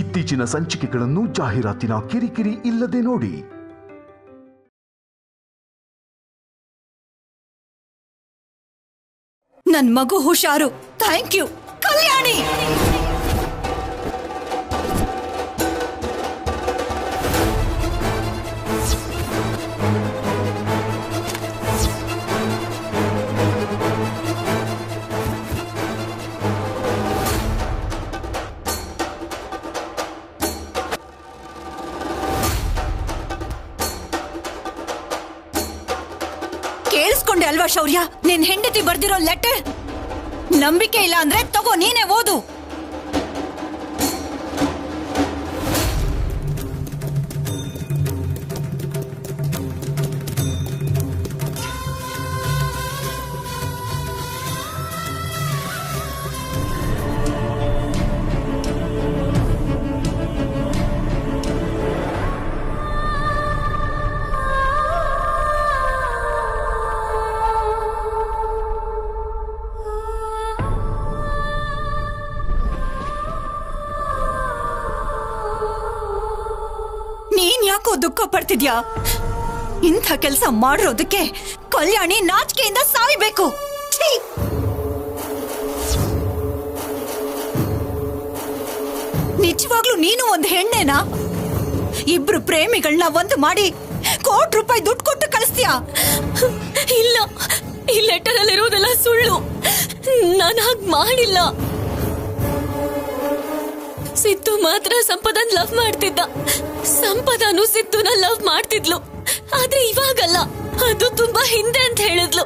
ಇತ್ತೀಚಿನ ಸಂಚಿಕೆಗಳನ್ನು ಜಾಹೀರಾತಿನ ಕಿರಿಕಿರಿ ಇಲ್ಲದೆ ನೋಡಿ. ನನ್ ಮಗು ಹುಷಾರು. ಥ್ಯಾಂಕ್ ಯು ಕಲ್ಯಾಣಿ. ಕೇಳಿಸ್ಕೊಂಡೆ ಅಲ್ವಾ ಶೌರ್ಯ, ನಿನ್ ಹೆಂಡತಿ ಬರ್ದಿರೋ ಲೆಟರ್? ನಂಬಿಕೆ ಇಲ್ಲ ಅಂದ್ರೆ ತಗೋ, ನೀನೇ ಓದು. ನೀನ್ ಯಾಕೋ ದುಃಖ ಪಡ್ತಿದ್ಯಾ? ಇಂಥ ಕೆಲಸ ಮಾಡಿರೋದಕ್ಕೆ ಕಲ್ಯಾಣಿ ನಾಚಿಕೆಯಿಂದ ಸಾಯ್ಬೇಕು. ನಿಜವಾಗ್ಲೂ ನೀನು ಒಂದು ಹೆಣ್ಣೇನಾ? ಇಬ್ರು ಪ್ರೇಮಿಗಳನ್ನ ಒಂದು ಮಾಡಿ ₹1,00,00,000 ದುಡ್ಡು ಕೊಟ್ಟು ಕಳಿಸ್ತೀಯಾ? ಇಲ್ಲ, ಈ ಲೆಟರ್ ಅಲ್ಲಿರೋದೆಲ್ಲ ಸುಳ್ಳು. ನಾನು ಹಾಗೆ ಮಾಡಿಲ್ಲ. ಸಿದ್ದು ಮಾತ್ರ ಸಂಪದನ್ ಲವ್ ಮಾಡ್ತಿದ್ದ. ಸಂಪದನು ಸಿದ್ದುನ ಲವ್ ಮಾಡ್ತಿದ್ಲು. ಆದ್ರೆ ಇವಾಗಲ್ಲ, ಅದು ತುಂಬಾ ಹಿಂದೆ ಅಂತ ಹೇಳಿದ್ಲು.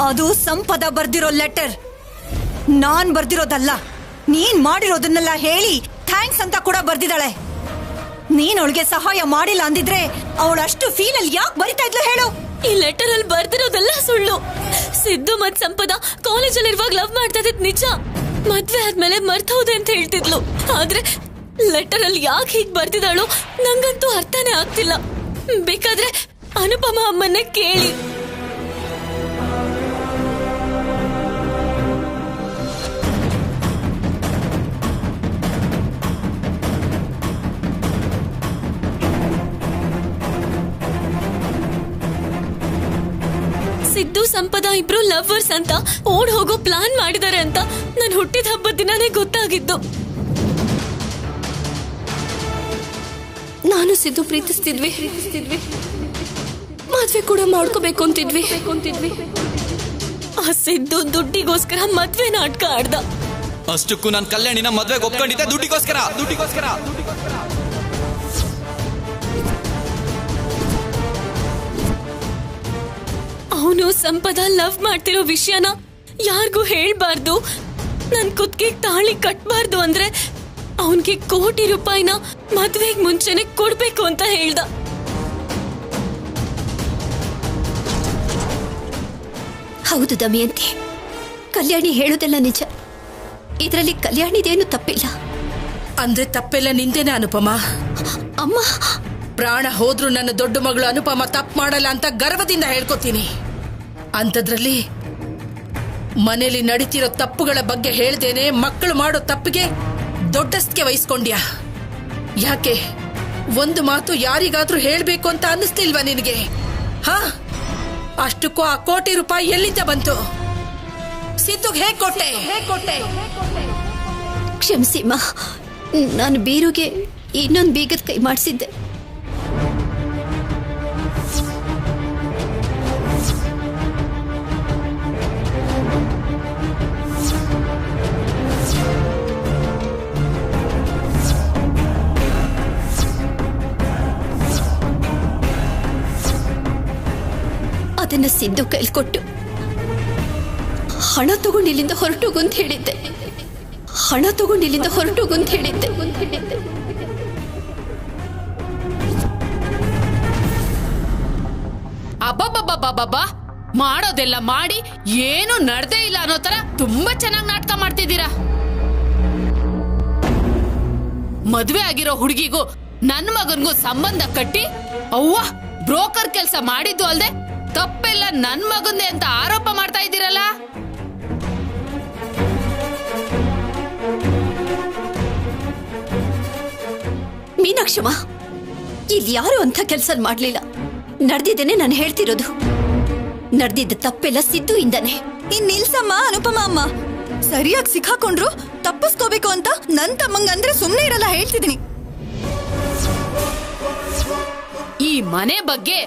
ಅದು ಸಂಪದ ಬರ್ದಿರೋ ಲೆಟರ್, ನಾನ್ ಬರ್ದಿರೋದಲ್ಲ. ನೀನ್ ಮಾಡಿರೋದನ್ನೆಲ್ಲ ಹೇಳಿ ಥ್ಯಾಂಕ್ಸ್ ಅಂತ ಕೂಡ ಬರ್ದಿದ್ದಾಳೆ. ನೀನ್ ಅವಳಿಗೆ ಸಹಾಯ ಮಾಡಿಲ್ಲ ಅಂದಿದ್ರೆ ಅವಳಷ್ಟು ಫೀಲ್ ಅಲ್ಲಿ ಯಾಕೆ ಬರಿತಾ ಇದ್ಲು ಹೇಳು? ಈ ಲೆಟರ್ ಅಲ್ಲಿ ಬರ್ದಿರೋದೆಲ್ಲ ಸುಳ್ಳು. ಸಿದ್ದು ಮತ್ ಸಂಪದ ಕಾಲೇಜಲ್ಲಿ ಇರುವಾಗ ಲವ್ ಮಾಡ್ತಾ ಇದ್ದಿದ್ ನಿಜ. ಮದ್ವೆ ಆದ್ಮೇಲೆ ಮರ್ತೋದೆ ಅಂತ ಹೇಳ್ತಿದ್ಲು. ಆದ್ರೆ ಲೆಟರ್ ಅಲ್ಲಿ ಯಾಕೆ ಹೀಗ್ ಬರ್ದಿದ್ದಾಳು ನಂಗಂತೂ ಅರ್ಥನೇ ಆಗ್ತಿಲ್ಲ. ಬೇಕಾದ್ರೆ ಅನುಪಮ ಅಮ್ಮನ್ನೇ ಕೇಳಿ. ಸಿದ್ದು ಸಂಪದ ಇಬ್ರು ಲವ್ವರ್ಸ್ ಅಂತ ಓಡ್ ಹೋಗೋ ಪ್ಲಾನ್ ಮಾಡಿದ್ದಾರೆ ಅಂತ ನಾನು ಹುಟ್ಟಿದ ಹಬ್ಬದ ದಿನಾನೇ ಗೊತ್ತಾಗಿದ್ದು. ನಾನು ಸಿದ್ದು ಪ್ರೀತಿಸ್ತಿದ್ವಿ, ಮದ್ವೆ ಕೂಡ ಮಾಡ್ಕೋಬೇಕು ಅಂತಿದ್ವಿ. ಆ ಸಿದ್ದು ದುಡ್ಡಿಗೋಸ್ಕರ ಮದ್ವೆ ನಾಟಕ ಆಡ್ದ. ಅಷ್ಟಕ್ಕೂ ನಾನು ಕಲ್ಯಾಣಿನ ಮದ್ವೆಗೆ ಒಪ್ಕೊಂಡಿದ್ದೆ ದುಡ್ಡಿಗೋಸ್ಕರ. ಅವನು ಸಂಪದ ಲವ್ ಮಾಡ್ತಿರೋ ವಿಷಯನ ಯಾರಿಗೂ ಹೇಳ್ಬಾರ್ದು, ನನ್ ಕುತ್ತಿಗೆ ತಾಳಿ ಕಟ್ಬಾರ್ದು ಅಂದ್ರೆ ಅವನ್ಗೆ ₹1,00,00,000 ಮದ್ವೆಗ್ ಮುಂಚೆನೆ ಕೊಡ್ಬೇಕು ಅಂತ ಹೇಳ್ದ. ಹೌದು ದಮಯಂತಿ, ಕಲ್ಯಾಣಿ ಹೇಳೋದೆಲ್ಲ ನಿಜ. ಇದರಲ್ಲಿ ಕಲ್ಯಾಣಿದೇನು ತಪ್ಪಿಲ್ಲ. ಅಂದ್ರೆ ತಪ್ಪೆಲ್ಲ ನಿಂದೇನೆ ಅನುಪಮ. ಅಮ್ಮ, ಪ್ರಾಣ ಹೋದ್ರೂ ನನ್ನ ದೊಡ್ಡ ಮಗಳು ಅನುಪಮ ತಪ್ಪು ಮಾಡಲ್ಲ ಅಂತ ಗರ್ವದಿಂದ ಹೇಳ್ಕೊತೀನಿ. ಅಂಥದ್ರಲ್ಲಿ ಮನೇಲಿ ನಡೀತಿರೋ ತಪ್ಪುಗಳ ಬಗ್ಗೆ ಹೇಳ್ದೇನೆ ಮಕ್ಕಳು ಮಾಡೋ ತಪ್ಪಿಗೆ ದೊಡ್ಡಸ್ತಿಗೆ ವಹಿಸ್ಕೊಂಡ್ಯಾ? ಯಾಕೆ ಒಂದು ಮಾತು ಯಾರಿಗಾದ್ರೂ ಹೇಳ್ಬೇಕು ಅಂತ ಅನ್ನಿಸ್ಲಿಲ್ವಾ ನಿನಗೆ? ಹಾ, ಅಷ್ಟಕ್ಕೂ ಆ ₹1,00,00,000 ಎಲ್ಲಿಂದ ಬಂತು? ಸಿದ್ದುಗೆ ಹೇಗೆ ಕೊಟ್ಟೆ? ಕ್ಷಮಿಸಿಮ್ಮ, ನಾನು ಬೀರುಗೆ ಇನ್ನೊಂದು ಬೀಗದ ಕೈ ಮಾಡಿಸಿದ್ದೆ. ಅದನ್ನ ಸಿದ್ದು ಕೈಲಿ ಕೊಟ್ಟು ಹಣ ತಗೊಂಡು ಇಲ್ಲಿಂದ ಹೊರಟೋಗು ಅಂತ ಹೇಳಿದ್ದೆ. ಅಬ್ಬಬ್ಬಬ್ಬಬ್ಬಬ್ಬಾ, ಮಾಡೋದೆಲ್ಲ ಮಾಡಿ ಏನು ನಡ್ದೇ ಇಲ್ಲ ಅನ್ನೋ ತರ ತುಂಬಾ ಚೆನ್ನಾಗಿ ನಾಟಕ ಮಾಡ್ತಿದ್ದೀರಾ. ಮದ್ವೆ ಆಗಿರೋ ಹುಡುಗಿಗೂ ನನ್ ಮಗನ್ಗೂ ಸಂಬಂಧ ಕಟ್ಟಿ ಅವ್ವ ಬ್ರೋಕರ್ ಕೆಲಸ ಮಾಡಿದ್ದು ಅಲ್ದೆ ತಪ್ಪೆಲ್ಲ ನನ್ ಮಗಂದೆ ಅಂತ ಆರೋಪ ಮಾಡ್ತಾ ಇದ್ದೀರಲ್ಲ. ಮೀನಾಕ್ಷಮ್ಮ, ಇಲ್ಲಿ ಯಾರು ಅಂತ ಕೆಲಸ ಮಾಡ್ಲಿಲ್ಲ. ನಡೆದಿದ್ದೇನೆ ನಾನು ಹೇಳ್ತಿರೋದು. ನಡೆದಿದ್ದ ತಪ್ಪೆಲ್ಲ ಸಿದ್ದು ಇಂದಾನೆ. ಇನ್ ನಿಲ್ಸಮ್ಮ ಅನುಪಮ ಅಮ್ಮ. ಸರಿಯಾಗಿ ಸಿಕ್ಕಾಕೊಂಡ್ರು ತಪ್ಪಿಸ್ಕೋಬೇಕು ಅಂತ ನನ್ ತಮ್ಮಂಗಂದ್ರೆ ಸುಮ್ನೆ ಇರಲ್ಲ, ಹೇಳ್ತಿದ್ದೀನಿ. ಈ ಮನೆ ಬಗ್ಗೆ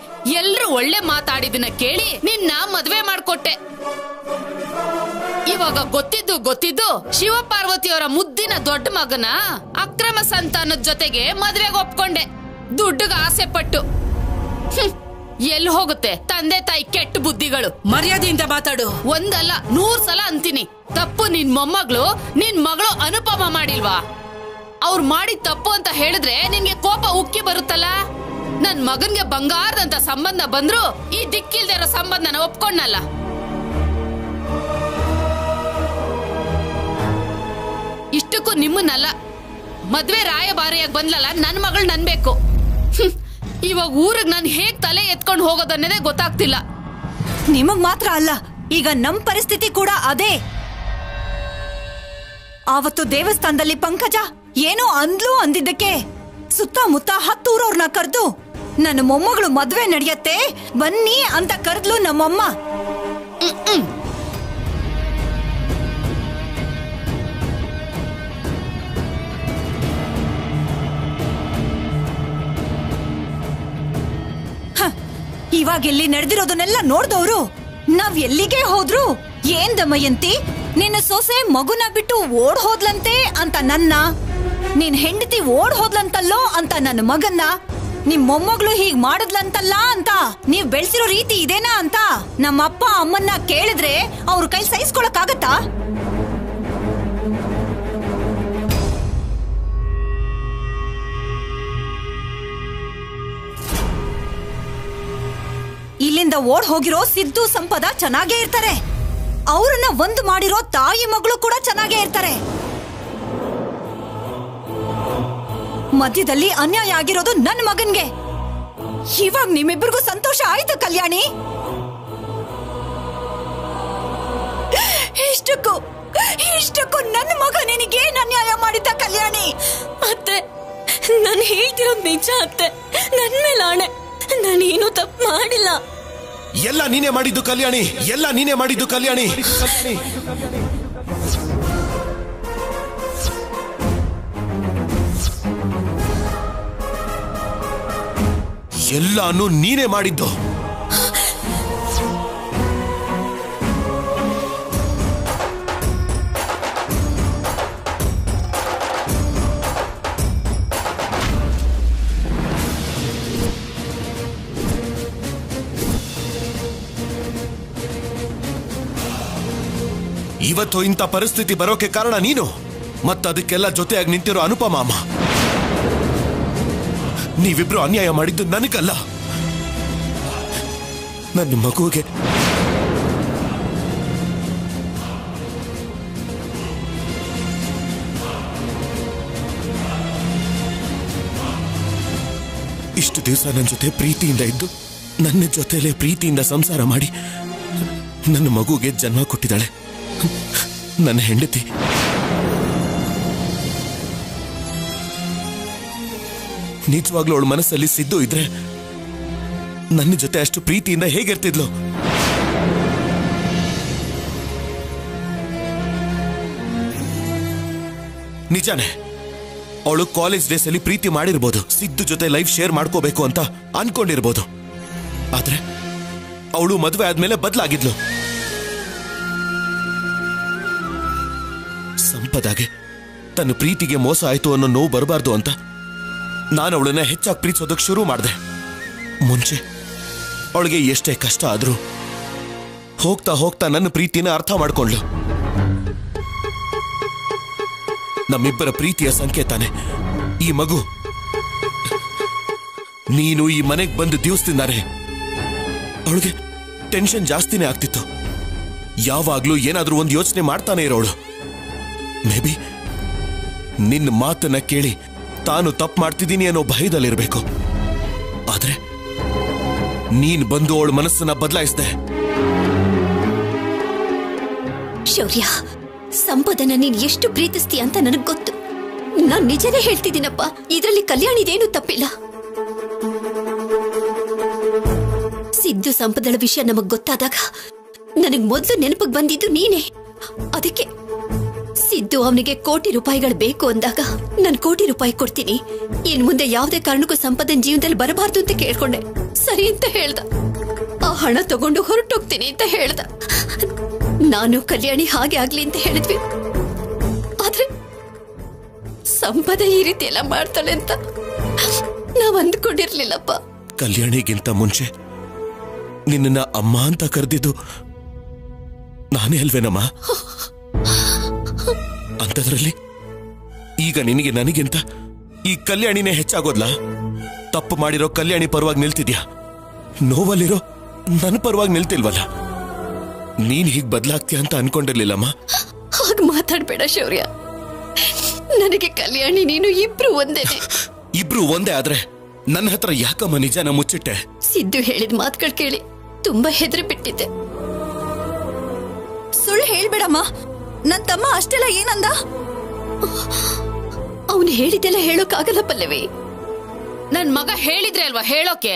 ಎಲ್ರು ಒಳ್ಳೆ ಮಾತಾಡಿದನ್ನ ಕೇಳಿ ನಿನ್ನ ಮದ್ವೆ ಮಾಡ್ಕೊಟ್ಟೆ. ಇವಾಗ ಗೊತ್ತಿದ್ದು ಶಿವಪಾರ್ವತಿಯವರ ಮುದ್ದಿನ ದೊಡ್ಡ ಮಗನ ಅಕ್ರಮ ಸಂತಾನದ ಜೊತೆಗೆ ಮದ್ವೆಗೆ ಒಪ್ಕೊಂಡೆ, ದುಡ್ಡಿಗೆ ಆಸೆ ಪಟ್ಟು. ಎಲ್ಲಿ ಹೋಗುತ್ತೆ ತಂದೆ ತಾಯಿ ಕೆಟ್ಟ ಬುದ್ಧಿಗಳು. ಮರ್ಯಾದೆಯಿಂದ ಮಾತಾಡು. ಒಂದಲ್ಲ 100 ಸಲ ಅಂತೀನಿ, ತಪ್ಪು ನಿನ್ ಮೊಮ್ಮಗಳು ನಿನ್ ಮಗಳು ಅನುಪಮ ಮಾಡಿಲ್ವಾ? ಅವ್ರು ಮಾಡಿ ತಪ್ಪು ಅಂತ ಹೇಳಿದ್ರೆ ನಿನ್ಗೆ ಕೋಪ ಉಕ್ಕಿ ಬರುತ್ತಲ್ಲ. ನನ್ ಮಗನ್ಗೆ ಬಂಗಾರದಂತ ಸಂಬಂಧ ಬಂದ್ರು ಈ ದಿಕ್ಕಿಲ್ದೇ ಇರೋ ಸಂಬಂಧನ ಒಪ್ಕೊಂಡಲ್ಲ. ಇಷ್ಟಕ್ಕೂ ನಿಮ್ಮನ್ನಲ್ಲ, ಮದ್ವೆ ರಾಯಭಾರಿಯಾಗಿ ಬಂದ್ಲಲ್ಲ ನನ್ ಮಗಳು ನನ್ಬೇಕು. ಇವಾಗ ಊರಿಗೆ ನಾನು ಹೇಗ್ ತಲೆ ಎತ್ಕೊಂಡು ಹೋಗೋದನ್ನೇ ಗೊತ್ತಾಗ್ತಿಲ್ಲ. ನಿಮಗ್ ಮಾತ್ರ ಅಲ್ಲ, ಈಗ ನಮ್ ಪರಿಸ್ಥಿತಿ ಕೂಡ ಅದೇ. ಆವತ್ತು ದೇವಸ್ಥಾನದಲ್ಲಿ ಪಂಕಜ ಏನೋ ಅಂದ್ಲು ಅಂದಿದ್ದಕ್ಕೆ ಸುತ್ತಮುತ್ತ 10 ಊರವ್ರನ್ನ ಕರೆದು ನನ್ನ ಮೊಮ್ಮಗಳು ಮದ್ವೆ ನಡೆಯತ್ತೆ ಬನ್ನಿ ಅಂತ ಕರೆದ್ಲು ನಮ್ಮಮ್ಮ. ಇವಾಗ ಇಲ್ಲಿ ನಡೆದಿರೋದನ್ನೆಲ್ಲ ನೋಡ್ದವ್ರು ನಾವ್ ಎಲ್ಲಿಗೆ ಹೋದ್ರು ಏನ್ ದಮಯಂತಿ ನಿನ್ನ ಸೊಸೆ ಮಗುನ ಬಿಟ್ಟು ಓಡ್ ಹೋದ್ಲಂತೆ ಅಂತ ನನ್ನ, ನಿನ್ ಹೆಂಡತಿ ಓಡ್ ಹೋದ್ಲಂತಲ್ಲೋ ಅಂತ ನನ್ನ ಮಗನ್ನ, ನಿಮ್ ಮೊಮ್ಮಗಳು ಹೀಗ್ ಮಾಡಿದ್ಲಂತಲ್ಲ ಅಂತ ನೀವ್ ಬೆಳ್ಸಿರೋ ರೀತಿ ಇದೇನಾ ಅಂತ ನಮ್ಮಪ್ಪ ಅಮ್ಮನ್ನ ಕೇಳಿದ್ರೆ ಅವ್ರ ಕೈ ಸಹಿಸ್ಕೊಳಕ್ಕಾಗತ್ತಾ? ಇಲ್ಲಿಂದ ಓಡ್ ಹೋಗಿರೋ ಸಿದ್ದು ಸಂಪದ ಚೆನ್ನಾಗೇ ಇರ್ತಾರೆ, ಅವ್ರನ್ನ ಒಂದು ಮಾಡಿರೋ ತಾಯಿ ಮಗಳು ಕೂಡ ಚೆನ್ನಾಗೇ ಇರ್ತಾರೆ. ಮಧ್ಯದಲ್ಲಿ ಅನ್ಯಾಯ ಆಗಿರೋದು ನನ್ನ ಮಗನ್ಗೆ. ಇವಾಗ ನಿಮ್ಮಿಬ್ಬರಿಗೂ ಸಂತೋಷ ಆಯ್ತು ಕಲ್ಯಾಣಿ? ಇಷ್ಟಕ್ಕೂ ನನ್ನ ಮಗ ನಿನಗೇನ್ ಅನ್ಯಾಯ ಮಾಡಿದ್ದ ಕಲ್ಯಾಣಿ? ಅತ್ತೆ, ನಾನು ಹೇಳ್ತಿರೋದು ನಿಜ ಅತ್ತೆ, ನನ್ ಮೇಲೆ ಆಣೆ, ನಾನೇನು ತಪ್ಪು ಮಾಡಿಲ್ಲ. ಎಲ್ಲ ನೀನೇ ಮಾಡಿದ್ದು ಕಲ್ಯಾಣಿ, ಎಲ್ಲ ನೀನೇ ಮಾಡಿದ್ದು ಕಲ್ಯಾಣಿ. ಎಲ್ಲಾನು ನೀನೇ ಮಾಡಿದ್ದು. ಇವತ್ತು ಇಂಥ ಪರಿಸ್ಥಿತಿ ಬರೋಕೆ ಕಾರಣ ನೀನು, ಮತ್ತದಕ್ಕೆಲ್ಲ ಜೊತೆಯಾಗಿ ನಿಂತಿರೋ ಅನುಪಮ ಅಮ್ಮ. ನೀವಿಬ್ರು ಅನ್ಯಾಯ ಮಾಡಿದ್ದು ನನಗಲ್ಲ, ನನ್ನ ಮಗುಗೆ. ಇಷ್ಟು ದಿವಸ ನನ್ನ ಜೊತೆ ಪ್ರೀತಿಯಿಂದ ಇದ್ದು ನನ್ನ ಜೊತೆಲೇ ಪ್ರೀತಿಯಿಂದ ಸಂಸಾರ ಮಾಡಿ ನನ್ನ ಮಗುಗೆ ಜನ್ಮ ಕೊಟ್ಟಿದ್ದಾಳೆ ನನ್ನ ಹೆಂಡತಿ. ನಿಜವಾಗ್ಲೂ ಅವಳ ಮನಸ್ಸಲ್ಲಿ ಸಿದ್ದು ಇದ್ರೆ ನನ್ನ ಜೊತೆ ಅಷ್ಟು ಪ್ರೀತಿಯಿಂದ ಹೇಗಿರ್ತಿದ್ಲು? ನಿಜಾನೇ, ಅವಳು ಕಾಲೇಜ್ ಡೇಸ್ ಅಲ್ಲಿ ಪ್ರೀತಿ ಮಾಡಿರ್ಬೋದು, ಸಿದ್ದು ಜೊತೆ ಲೈಫ್ ಶೇರ್ ಮಾಡ್ಕೋಬೇಕು ಅಂತ ಅನ್ಕೊಂಡಿರ್ಬೋದು. ಆದ್ರೆ ಅವಳು ಮದುವೆ ಆದ್ಮೇಲೆ ಬದಲಾಗಿದ್ಲು. ಸಂಪದಾಗೆ ತನ್ನ ಪ್ರೀತಿಗೆ ಮೋಸ ಆಯ್ತು ಅನ್ನೋ ನೋವು ಬರಬಾರ್ದು ಅಂತ ನಾನು ಅವಳನ್ನ ಹೆಚ್ಚಾಗಿ ಪ್ರೀತಿಸೋದಕ್ಕೆ ಶುರು ಮಾಡಿದೆ. ಮುಂಚೆ ಅವಳಿಗೆ ಎಷ್ಟೇ ಕಷ್ಟ ಆದ್ರೂ ಹೋಗ್ತಾ ಹೋಗ್ತಾ ನನ್ನ ಪ್ರೀತಿನ ಅರ್ಥ ಮಾಡ್ಕೊಂಡ್ಲು. ನಮ್ಮಿಬ್ಬರ ಪ್ರೀತಿಯ ಸಂಕೇತಾನೆ ಈ ಮಗು. ನೀನು ಈ ಮನೆಗೆ ಬಂದು ದಿವಸದಿಂದಾನೆ ಅವಳಿಗೆ ಟೆನ್ಷನ್ ಜಾಸ್ತಿನೇ ಆಗ್ತಿತ್ತು. ಯಾವಾಗ್ಲೂ ಏನಾದ್ರೂ ಒಂದು ಯೋಚನೆ ಮಾಡ್ತಾನೆ ಇರೋಳು. ಮೇ ಬಿ ನಿನ್ನ ಮಾತನ್ನ ಕೇಳಿ ತಾನು ತಪ್ಪು ಮಾಡ್ತಿದ್ದೀನಿ ಅನ್ನೋ ಭಯದಲ್ಲಿರ್ಬೇಕು. ಆದ್ರೆ ನೀನ್ ಬಂದು ಅವಳ ಮನಸ್ಸನ್ನ ಬದಲಾಯಿಸ್ದೆ. ಶೌರ್ಯ, ಸಂಪದನ ನೀನ್ ಎಷ್ಟು ಪ್ರೀತಿಸ್ತೀಯ ಅಂತ ನನಗ್ ಗೊತ್ತು. ನಾನ್ ನಿಜನೇ ಹೇಳ್ತಿದ್ದೀನಪ್ಪ, ಇದರಲ್ಲಿ ಕಲ್ಯಾಣಿದೇನು ತಪ್ಪಿಲ್ಲ. ಸಿದ್ದು ಸಂಪದಳ ವಿಷಯ ನಮಗ್ ಗೊತ್ತಾದಾಗ ನನಗ್ ಮೊದಲು ನೆನಪಿಗೆ ಬಂದಿದ್ದು ನೀನೇ. ಅದಕ್ಕೆ ಸಿದ್ದು ಅವನಿಗೆ ಕೋಟಿ ರೂಪಾಯಿಗಳು ಬೇಕು ಅಂದಾಗ ನಾನು ಕೋಟಿ ರೂಪಾಯಿ ಕೊಡ್ತೀನಿ, ಇನ್ ಮುಂದೆ ಯಾವುದೇ ಕಾರಣಕ್ಕೂ ಸಂಪದನ್ ಜೀವನದಲ್ಲಿ ಬರಬಾರ್ದು ಅಂತ ಕೇಳ್ಕೊಂಡೆ. ಸರಿ ಅಂತ ಹೇಳ್ದ. ಆ ಹಣ ತಗೊಂಡು ಹೊರಟೋಗ್ತೀನಿ ಅಂತ ಹೇಳ್ದ. ನಾನು ಕಲ್ಯಾಣಿ ಹಾಗೆ ಆಗ್ಲಿ ಅಂತ ಹೇಳಿದ್ವಿ. ಆದ್ರೆ ಸಂಪದ ಈ ರೀತಿ ಎಲ್ಲ ಮಾಡ್ತಾಳೆ ಅಂತ ನಾವ್ ಅಂದ್ಕೊಂಡಿರ್ಲಿಲ್ಲಪ್ಪ. ಕಲ್ಯಾಣಿಗಿಂತ ಮುಂಚೆ ನಿನ್ನ ಅಮ್ಮ ಅಂತ ಕರೆದಿದ್ದು ನಾನೇ ಅಲ್ವೇನಮ್ಮ? ಅಂಥದ್ರಲ್ಲಿ ಈಗ ನಿನಗೆ ನನಗಿಂತ ಈ ಕಲ್ಯಾಣಿನೇ ಹೆಚ್ಚಾಗೋದ್ಲಾ? ತಪ್ಪು ಮಾಡಿರೋ ಕಲ್ಯಾಣಿ ಪರವಾಗಿ ನಿಲ್ತಿದ್ಯಾ, ನೋವಲ್ಲಿರೋ ನನ್ನ ಪರವಾಗಿ ನಿಲ್ತಿಲ್ವಲ್ಲ. ನೀನ್ ಹೀಗ್ ಬದಲಾಗ್ತೀಯ ಅಂತ ಅನ್ಕೊಂಡಿರ್ಲಿಲ್ಲಮ್ಮ. ಹಾಗ ಮಾತಾಡ್ಬೇಡ ಶೌರ್ಯ. ನನಗೆ ಕಲ್ಯಾಣಿ ನೀನು ಇಬ್ರು ಒಂದೇನೆ. ಇಬ್ರು ಒಂದೇ ಆದ್ರೆ ನನ್ನ ಹತ್ರ ಯಾಕಮ್ಮ ನಿಜನ ಮುಚ್ಚಿಟ್ಟೆ? ಸಿದ್ದು ಹೇಳಿದ ಮಾತುಗಳು ಕೇಳಿ ತುಂಬಾ ಹೆದರಿ ಬಿಟ್ಟಿದ್ದೆ. ಸುಳ್ಳು ಹೇಳ್ಬೇಡಮ್ಮ. ನನ್ ತಮ್ಮ ಅಷ್ಟೆಲ್ಲ ಏನಂದ? ಅವನು ಹೇಳಿದ್ದೆಲ್ಲ ಹೇಳೋಕ್ಕಾಗಲ್ಲ ಪಲ್ಲವಿ. ನನ್ ಮಗ ಹೇಳಿದ್ರೆ ಅಲ್ವಾ ಹೇಳೋಕೆ,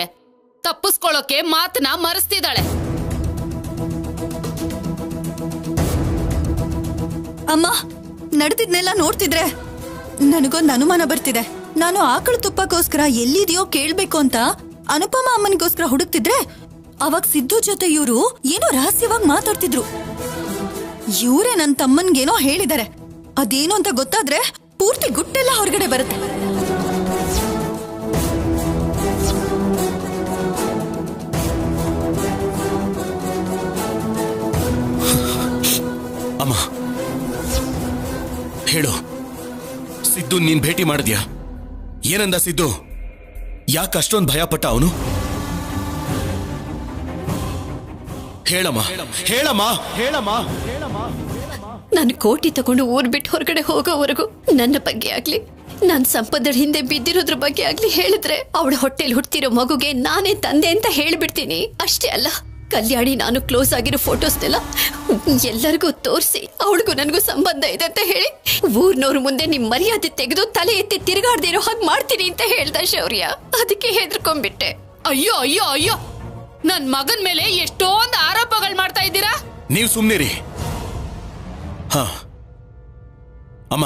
ತಪ್ಪಿಸ್ಕೊಳ್ಳೋಕೆ ಮಾತನ್ನ ಮರೆಸ್ತಿದ್ದಾಳೆ. ಅಮ್ಮ, ನಡೆದಿದ್ನೆಲ್ಲ ನೋಡ್ತಿದ್ರೆ ನನಗೊಂದು ಅನುಮಾನ ಬರ್ತಿದೆ. ನಾನು ಆಕಳ ತುಪ್ಪಕ್ಕೋಸ್ಕರ ಎಲ್ಲಿದೆಯೋ ಕೇಳ್ಬೇಕು ಅಂತ ಅನುಪಮ ಅಮ್ಮನಿಗೋಸ್ಕರ ಹುಡುಕ್ತಿದ್ರೆ ಅವಾಗ ಸಿದ್ದು ಜೊತೆ ಇವರು ಏನೋ ರಹಸ್ಯವಾಗಿ ಮಾತಾಡ್ತಿದ್ರು. ಇವರೇ ನನ್ನ ತಮ್ಮನ್ಗೇನೋ ಹೇಳಿದ್ದಾರೆ. ಅದೇನು ಅಂತ ಗೊತ್ತಾದ್ರೆ ಪೂರ್ತಿ ಗುಟ್ಟೆಲ್ಲ ಹೊರಗಡೆ ಬರುತ್ತೆ. ಅಮ್ಮ ಹೇಳು, ಸಿದ್ದು ನೀನ್ ಭೇಟಿ ಮಾಡಿದ್ಯಾ? ಏನಂದ ಸಿದ್ದು? ಯಾಕೆ ಅಷ್ಟೊಂದು ಭಯ ಪಟ್ಟ ಅವನು? ಹೇಳಮ್ಮ ಹೇಳಮ್ಮ ಹೇಳಮ್ಮ. ನಾನು ಕೋಟಿ ತಗೊಂಡು ಊರ್ ಬಿಟ್ಟು ಹೊರಗಡೆ ಹೋಗೋವರೆಗೂ ನನ್ನ ಬಗ್ಗೆ ಆಗ್ಲಿ, ನಾನ್ ಸಂಪದಳ ಹಿಂದೆ ಬಿದ್ದಿರೋದ್ರ ಬಗ್ಗೆ ಆಗ್ಲಿ ಹೇಳಿದ್ರೆ ಅವಳ ಹೊಟ್ಟೆಲ್ ಹುಟ್ಟಿರೋ ಮಗುಗೆ ನಾನೇ ತಂದೆ ಅಂತ ಹೇಳ್ಬಿಡ್ತೀನಿ. ಅಷ್ಟೇ ಅಲ್ಲ, ಕಲ್ಯಾಣಿ ನಾನು ಕ್ಲೋಸ್ ಆಗಿರೋ ಫೋಟೋಸ್ನೆಲ್ಲ ಎಲ್ಲರಿಗೂ ತೋರಿಸಿ ಅವಳಿಗೂ ನನಗೂ ಸಂಬಂಧ ಇದೆ ಅಂತ ಹೇಳಿ ಊರ್ನವ್ರ ಮುಂದೆ ನಿಮ್ ಮರ್ಯಾದೆ ತೆಗೆದು ತಲೆ ಎತ್ತಿ ತಿರುಗಾಡ್ದೇ ಇರೋ ಹಾಗೆ ಮಾಡ್ತೀನಿ ಅಂತ ಹೇಳ್ದ ಶೌರ್ಯ. ಅದಕ್ಕೆ ಹೆದರ್ಕೊಂಡ್ಬಿಟ್ಟೆ. ಅಯ್ಯೋ ಅಯ್ಯೋ ಅಯ್ಯೋ, ನನ್ ಮಗನ್ ಮೇಲೆ ಎಷ್ಟೊಂದು ಆರೋಪಗಳು ಮಾಡ್ತಾ ಇದ್ದೀರಾ. ನೀವು ಸುಮ್ನಿರಿ. ಹಾ ಅಮ್ಮ,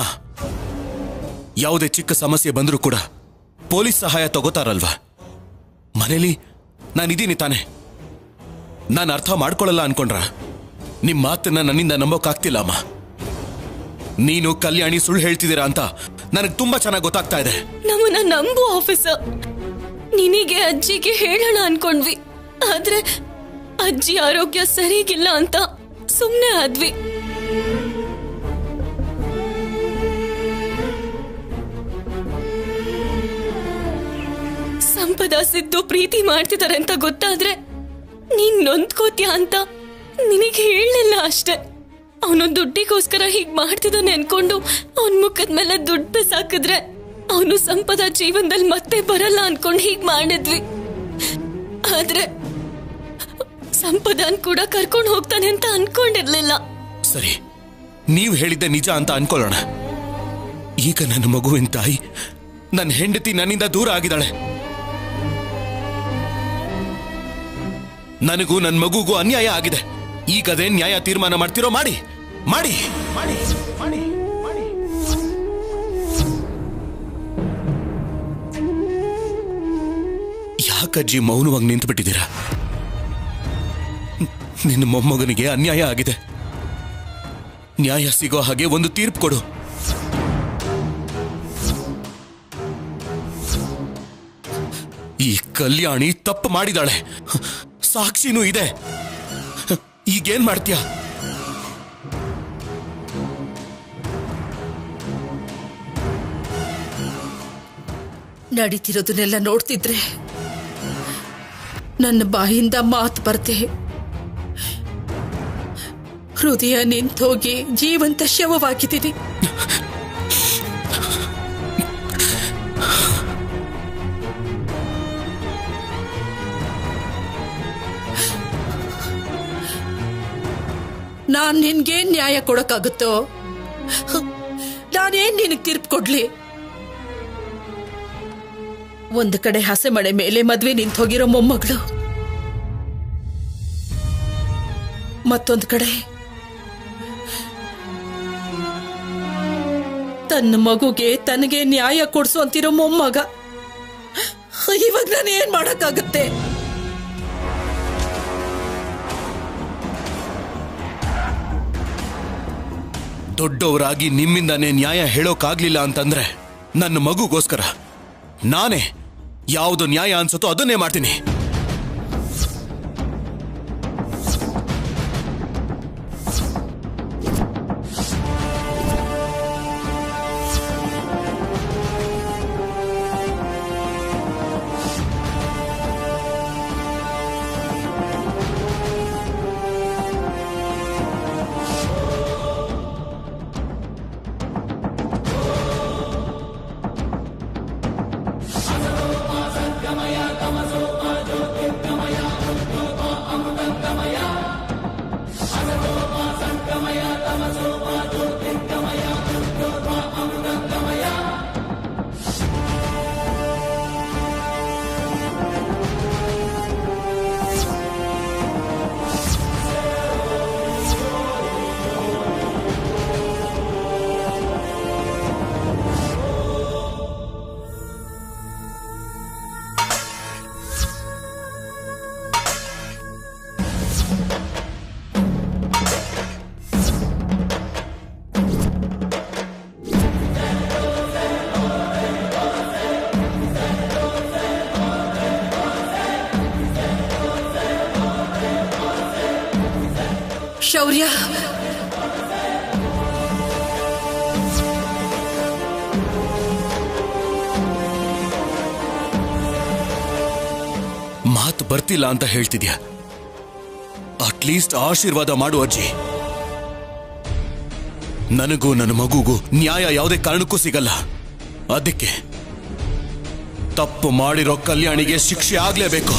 ಯಾವುದೇ ಚಿಕ್ಕ ಸಮಸ್ಯೆ ಬಂದ್ರೂ ಕೂಡ ಪೊಲೀಸ್ ಸಹಾಯ ತಗೋತಾರಲ್ವಾ? ಮನೇಲಿ ನಾನಿದ್ದೀನಿ ತಾನೆ. ನಾನು ಅರ್ಥ ಮಾಡ್ಕೊಳ್ಳಲ್ಲ ಅನ್ಕೊಂಡ್ರ? ನಿಮ್ ಮಾತನ್ನ ನನ್ನಿಂದ ನಂಬೋಕಾಗ್ತಿಲ್ಲ ಅಮ್ಮ. ನೀನು ಕಲ್ಯಾಣಿ ಸುಳ್ಳು ಹೇಳ್ತಿದ್ದೀರಾ ಅಂತ ನನಗೆ ತುಂಬಾ ಚೆನ್ನಾಗಿ ಗೊತ್ತಾಗ್ತಾ ಇದೆ. ನಮ್ಮನ್ನ ನಂಬು ಆಫೀಸರ್. ನಿನಗೆ ಅಜ್ಜಿಗೆ ಹೇಳೋಣ ಅನ್ಕೊಂಡ್ವಿ, ಆದ್ರೆ ಅಜ್ಜಿ ಆರೋಗ್ಯ ಸರಿಗಿಲ್ಲ ಅಂತ ಸುಮ್ನೆ ಆದ್ವಿ. ಸಂಪದ ಸಿದ್ದು ಪ್ರೀತಿ ಮಾಡ್ತಿದ್ದಾರೆ ಅಂತ ಗೊತ್ತಾದ್ರೆ ನೀನ್ ನೊಂದ್ಕೋತ್ಯಾ ಅಂತ ನಿನಗೆ ಹೇಳಲಿಲ್ಲ ಅಷ್ಟೆ. ಅವನು ದುಡ್ಡಿಗೋಸ್ಕರ ಹೀಗ್ ಮಾಡ್ತಿದ್ದಾನೆ ಅನ್ಕೊಂಡು ಅವನ್ ಮುಖದ ಮೇಲೆ ದುಡ್ಡು ಬಿಸಾಕಿದ್ರೆ ಅವನು ಸಂಪದ ಜೀವನದಲ್ಲಿ ಮತ್ತೆ ಬರಲ್ಲ ಅನ್ಕೊಂಡು ಹೀಗ್ ಮಾಡಿದ್ವಿ. ಆದ್ರೆ ಸಂಪದನ್ ಕೂಡ ಕರ್ಕೊಂಡು ಹೋಗ್ತಾನೆ ಅಂತ ಅನ್ಕೊಂಡಿರ್ಲಿಲ್ಲ. ಸರಿ, ನೀವು ಹೇಳಿದ್ದೆ ನಿಜ ಅಂತ ಅನ್ಕೊಳ್ಳೋಣ. ಈಗ ನನ್ನ ಮಗುವಿನ ತಾಯಿ, ನನ್ನ ಹೆಂಡತಿ ನನ್ನಿಂದ ದೂರ ಆಗಿದ್ದಾಳೆ. ನನಗೂ ನನ್ನ ಮಗುಗೂ ಅನ್ಯಾಯ ಆಗಿದೆ. ಈಗ ಅದೇ ನ್ಯಾಯ ತೀರ್ಮಾನ ಮಾಡ್ತಿರೋ ಮಾಡಿ ಮಾಡಿ ಮಾಡಿ ಮಾಡಿ ಮಾಡಿ. ಯಾಕಜ್ಜಿ ಮೌನವಾಗಿ ನಿಂತು ಬಿಟ್ಟಿದ್ದೀರಾ? ನಿನ್ನ ಮೊಮ್ಮಗನಿಗೆ ಅನ್ಯಾಯ ಆಗಿದೆ. ನ್ಯಾಯ ಸಿಗೋ ಹಾಗೆ ಒಂದು ತೀರ್ಪು ಕೊಡು. ಈ ಕಲ್ಯಾಣಿ ತಪ್ಪು ಮಾಡಿದಾಳೆ, ಸಾಕ್ಷಿನೂ ಇದೆ. ಈಗೇನ್ ಮಾಡ್ತೀಯ? ನಡೀತಿರೋದನ್ನೆಲ್ಲ ನೋಡ್ತಿದ್ರೆ ನನ್ನ ಬಾಯಿಂದ ಮಾತು ಬರ್ತೆ. ಹೃದಯ ನಿಂತೋಗಿ ಜೀವಂತ ಶವವಾಗಿದ್ದೀನಿ. ನಾನ್ ನಿನ್ಗೇನ್ ನ್ಯಾಯ ಕೊಡಕ್ಕಾಗುತ್ತೋ? ನಾನೇನ್ ನಿನಗ್ ತೀರ್ಪು ಕೊಡ್ಲಿ? ಒಂದು ಕಡೆ ಹಸೆ ಮಳೆ ಮೇಲೆ ಮದ್ವೆ ನಿಂತು ಹೋಗಿರೋ ಮೊಮ್ಮಗಳು, ಮತ್ತೊಂದು ಕಡೆ ತನ್ನ ಮಗುಗೆ ತನಗೆ ನ್ಯಾಯ ಕೊಡ್ಸು ಅಂತಿರೋ ಮೊಮ್ಮಗ. ಇವಾಗ ನಾನು ಏನ್ ಮಾಡಕ್ಕಾಗತ್ತೆ? ದೊಡ್ಡವರಾಗಿ ನಿಮ್ಮಿಂದಾನೇ ನ್ಯಾಯ ಹೇಳೋಕಾಗ್ಲಿಲ್ಲ ಅಂತಂದ್ರೆ ನನ್ನ ಮಗುಗೋಸ್ಕರ ನಾನೇ ಯಾವುದು ನ್ಯಾಯ ಅನ್ಸುತ್ತೋ ಅದನ್ನೇ ಮಾಡ್ತೀನಿ. ಶೌರ್ಯ, ಮಾತು ಬರ್ತಿಲ್ಲ ಅಂತ ಹೇಳ್ತಿದ್ಯಾ? ಅಟ್ಲೀಸ್ಟ್ ಆಶೀರ್ವಾದ ಮಾಡು ಅಜ್ಜಿ. ನನಗೂ ನನ್ನ ಮಗುಗೂ ನ್ಯಾಯ ಯಾವುದೇ ಕಾರಣಕ್ಕೂ ಸಿಗಲ್ಲ. ಅದಕ್ಕೆ ತಪ್ಪು ಮಾಡಿರೋ ಕಲ್ಯಾಣಿಗೆ ಶಿಕ್ಷೆ ಆಗ್ಲೇಬೇಕು.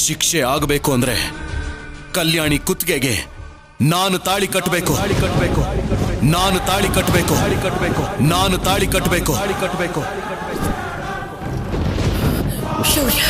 ಶಿಕ್ಷೆ ಆಗಬೇಕು ಅಂದ್ರೆ ಕಲ್ಯಾಣಿ ಕುತ್ತಿಗೆಗೆ ನಾನು ತಾಳಿ ಕಟ್ಟಬೇಕು. ನಾನು ತಾಳಿ ಕಟ್ಟಬೇಕು. ಶೌರ್ಯ,